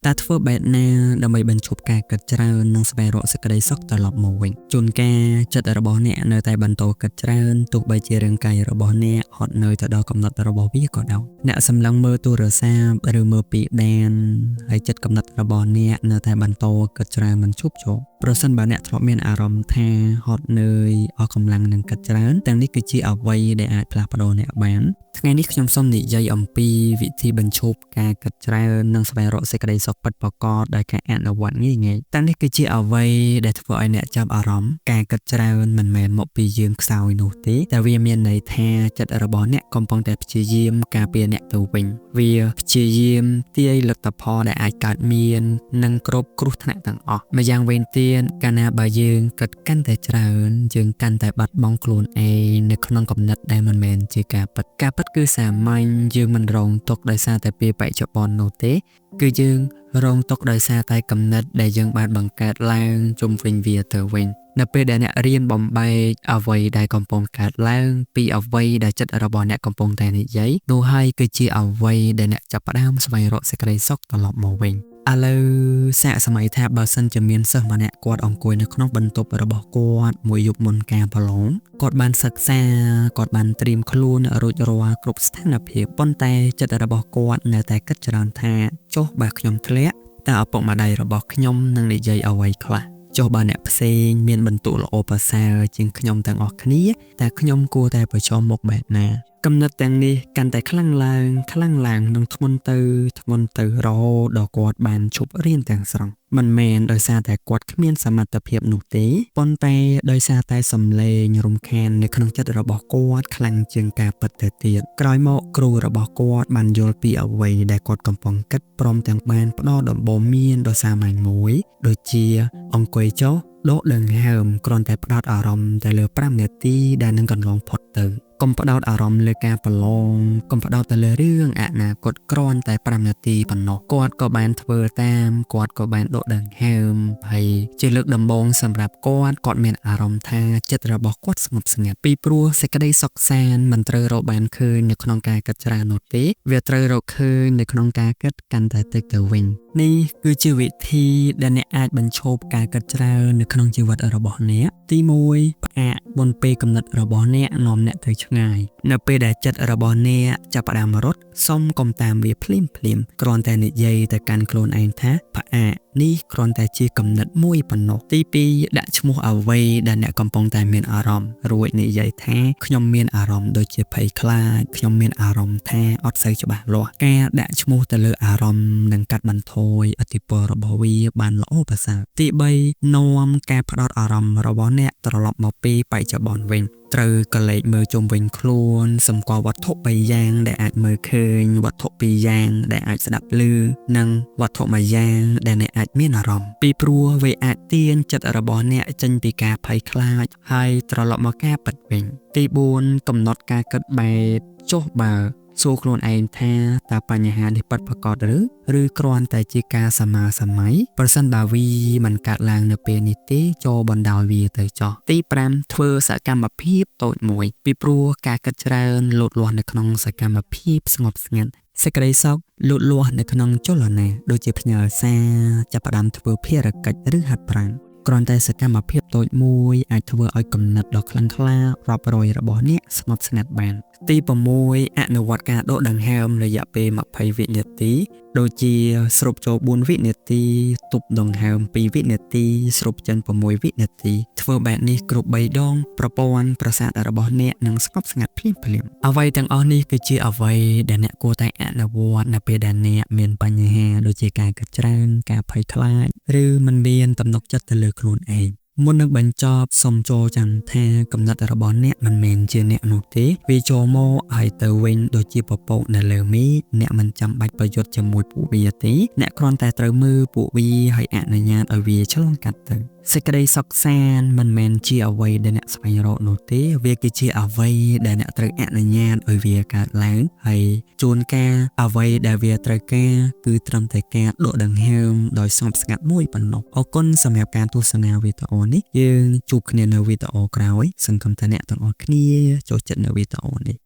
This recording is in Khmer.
តាធ្វើបែបណាដើម្បីបញ្ឈប់ការគិតច្រើននិងស្វែងរកសេចក្តីសុខត្រឡប់មកវិញជួនកាលចិត្តរបស់អ្នកនៅតែបន្តគិតច្រើនទោះបីជារាងកាយរបស់អ្នកហត់នឿយទៅដល់កំណត់របស់វាក៏ដោយអ្នកសម្លឹងមើលទូរស័ព្ទឬមើលពីដានហើយចិត្តកំណត់របស់អ្នកនៅតែបន្តគិតច្រើនមិនឈប់ចុះប្រសិនបើអ្នកធ្លាប់មានអារម្មណ៍ថាហត់នឿយអស់កម្លាំងនឹងគិតច្រើនទាំងនេះគឺជាអ្វីដែលអាចផ្លាស់ប្ដូរអ្នកបានថ្ងៃនេះខ្ញុំសូមនិយាយអំពីវិធីបញ្ឈប់ការគិតច្រើននិងស្វែងរកសេចក្តីសុខពិតប្រាកដដោយការអនុវត្តងាយៗទាំងនេះគឺជាអ្វីដែលធ្វើឲ្យអ្នកចាប់អារម្មណ៍ការគិតច្រើនមិនមែនមកពីយើងខ្សោយនោះទេតែវាមានន័យថាចិត្តរបស់អ្នកកំពុងតែព្យាយាមការពារអ្នកទៅវិញវាព្យាយាមទាយលទ្ធផលដែលអាចកើតមាននិងគ្រប់គ្រោះថ្នាក់ទាំងអស់ម្យ៉ាងវិញទៀតកាលណាបើយើងគិតកាន់តែច្រើនយើងកាន់តែបាត់បង់ខ្លួនឯងនៅក្នុងគំនិតដែលមិនមែនជាការពិតគឺសាមញ្ញយើងមិនរងទុកដោយសារតែពេលបច្ចុប្បន្ននោះទេគឺយើងរងទុកដោយសារតែគំនិតដែលយើងបានបង្កើតឡើងជុំវិញវាទៅវិញនៅពេលដែលអ្នករៀនបំបែកអ្វីដែលកំពុងកើតឡើងពីអ្វីដែលចិត្តរបស់អ្នកកំពុងតែនិយាយនោះហើយគឺជាអ្វីដែលអ្នកចាប់ផ្ដើមស្វែងរកសេចក្តីសុខត្រឡប់មកវិញឥឡូវសាកសម័យថាបើសិនជាមានសិស្សម្នាក់គាត់អង្គុយនៅក្នុងបន្ទប់របស់គាត់មួយយប់មុនការប្រឡងគាត់បានសិក្សាគាត់បានត្រៀមខ្លួនរួចរាល់គ្រប់ស្ថានភាពប៉ុន្តែចិត្តរបស់គាត់នៅតែគិតច្រើនថាចុះបើខ្ញុំធ្លាក់តើឪពុកម្ដាយរបស់ខ្ញុំនឹងនិយាយអ្វីខ្លះចុះបើអ្នកផ្សេងមានបន្ទុកល្អប្រសើរជាងខ្ញុំទាំងអស់គ្នាតើខ្ញុំគួរតែប្រឈមមុខបែបណាគំនិតទាំងនេះកាន់តែខ្លាំងឡើងនិងធ្ងន់ទៅរហូតដល់គាត់បានឈប់រៀនទាំងស្រុងមិនមែនដោយសារតែគាត់គ្មានសមត្ថភាពនោះទេប៉ុន្តែដោយសារតែសំឡេងរំខាននៅក្នុងចិត្តរបស់គាត់ខ្លាំងជាងការពិតទៅទៀតក្រោយមកគ្រូរបស់គាត់បានយល់ពីអ្វីដែលគាត់កំពុងគិតព្រមទាំងបានផ្ដល់ដំបូន្មានដ៏សាមញ្ញមួយដូចជាអង្គុយចុះដកដង្ហើមគ្រាន់តែផ្ដោតអារម្មណ៍ទៅលើ5នាទីដែលនឹងកន្លងផុតទៅកុំផ្ដោតអារម្មណ៍លើការប្រឡងកុំផ្ដោតទៅលើរឿងអនាគតគ្រាន់តែ5នាទីប៉ុណ្ណោះគាត់ក៏បានធ្វើតាមគាត់ក៏បានដកដង្ហើមហើយជាលើកដំបូងសម្រាប់គាត់មានអារម្មណ៍ថាចិត្តរបស់គាត់ស្ងប់ស្ងាត់ពីព្រោះសេចក្តីសុខសាន្តមិនត្រូវរកបានឃើញនៅក្នុងការគិតច្រើននោះទេវាត្រូវរកឃើញនៅក្នុងការគិតកាន់តែតិចទៅវិញនេះគឺជាវិធីដែលអ្នកអាចបញ្ឈប់ការគិតច្រើននៅក្នុងជីវិតរបស់អ្នកទី1ផ្អាកមុនពេលកំណត់របស់អ្នកនាំអ្នកទៅឆ្ងាយនៅពេលដែលចិត្តរបស់អ្នកចាប់ផ្ដើមរត់សុំកុំតាមវាភ្លាមគ្រាន់តែនិយាយទៅកាន់ខ្លួនឯងថាផ្អាកនេះគ្រាន់តែជាគំនិតមួយប៉ុណ្ណោះទី2ដាក់ឈ្មោះអ្វីដែលអ្នកកំពុងតែមានអារម្មណ៍រួចនិយាយថាខ្ញុំមានអារម្មណ៍ដូចជាភ័យខ្លាចខ្ញុំមានអារម្មណ៍ថាអត់សូវច្បាស់លាស់ការដាក់ឈ្មោះទៅលើអារម្មណ៍នឹងកាត់បន្ថយឥទ្ធិពលរបស់វាបានល្អប្រសើរទី3នាំការផ្ដោតអារម្មណ៍របស់អ្នកត្រឡប់មកពីបច្ចុប្បន្នវិញត្រូវកលេចមើលជុំវិញខ្លួនសម្គាល់វត្ថុ3យ៉ាងដែលអាចមើលឃើញវត្ថុ2យ៉ាងដែលអាចស្ដាប់ឮនិងវត្ថុ1យ៉ាងដែលអ្នកអាចមានអារម្មណ៍ពីព្រោះវាអាចទាញចិត្តរបស់អ្នកចេញពីការភ័យខ្លាចហើយត្រឡប់មកការពិតវិញទី4កំណត់ការគិតបែបចុះបើសួរខ្លួនឯងថាតើបញ្ហានេះពិតប្រាកដឬគ្រាន់តែជាការសម័យប្រសិនបើវាមិនកើតឡើងនៅពេលនេះទេចូលបណ្ដោយវាទៅចោះទី5ធ្វើសកម្មភាពតូចមួយពីព្រោះការគិតច្រើនលូតលាស់នៅក្នុងសកម្មភាពស្ងប់ស្ងាត់សេចក្តីសុខលូតលាស់នៅក្នុងចលនាដូចជាផ្ញើសារចាប់ផ្ដើមធ្វើភារកិច្ចឬហាត់ប្រាណគ្រាន់តែសកម្មភាពតូចមួយអាចធ្វើឲ្យគំនិតដ៏ខ្លាំងក្លារាប់រយរបស់អ្នកស្ងប់ស្ងាត់បានទី6អនុវត្តការដកដង្ហើមរយៈពេល20វិនាទីដូចជាស្រូបចូល4វិនាទីទប់ដង្ហើម2វិនាទីស្រូបចេញ6វិនាទីធ្វើបែបនេះគ្រប់3ដងប្រព័ន្ធប្រសាទរបស់អ្នកនឹងស្ងប់ស្ងាត់ភ្លាមអ្វីទាំងអស់នេះគឺជាអ្វីដែលអ្នកគួរតែអនុវត្តនៅពេលដែលអ្នកមានបញ្ហាដូចជាការគិតច្រើនការភ័យខ្លាចឬមិនមានទំនុកចិត្តទៅលើខ្លួនឯងមុននឹងបញ្ចប់សូមចូលចាំថាកំណត់របស់អ្នកមិនមែនជាអ្នកនោះទេវាចូលមកហើយទៅវិញដូចជាពពកនៅលើមេឃអ្នកមិនចាំបាច់ប្រយុទ្ធជាមួយពួកវាទេអ្នកគ្រាន់តែត្រូវមើលពួកវាហើយអនុញ្ញាតឲ្យវាឆ្លងកាត់ទៅសេចក្តីសុខសាន្តមិនមែនជាអ្វីដែលអ្នកស្វែងរកនោះទេវាគឺជាអ្វីដែលអ្នកត្រូវអនុញ្ញាតឲ្យវាកើតឡើងហើយជួនកាលអ្វីដែលវាត្រូវការគឺត្រឹមតែការដកដង្ហើមដោយស្ងប់ស្ងាត់មួយប៉ុណ្ណោះអរគុណសម្រាប់ការទស្សនាវីដេអូនេះយើងជួបគ្នានៅវីដេអូក្រោយសង្ឃឹមថាអ្នកទាំងអស់គ្នាចូលចិត្តនៅវីដេអូនេះ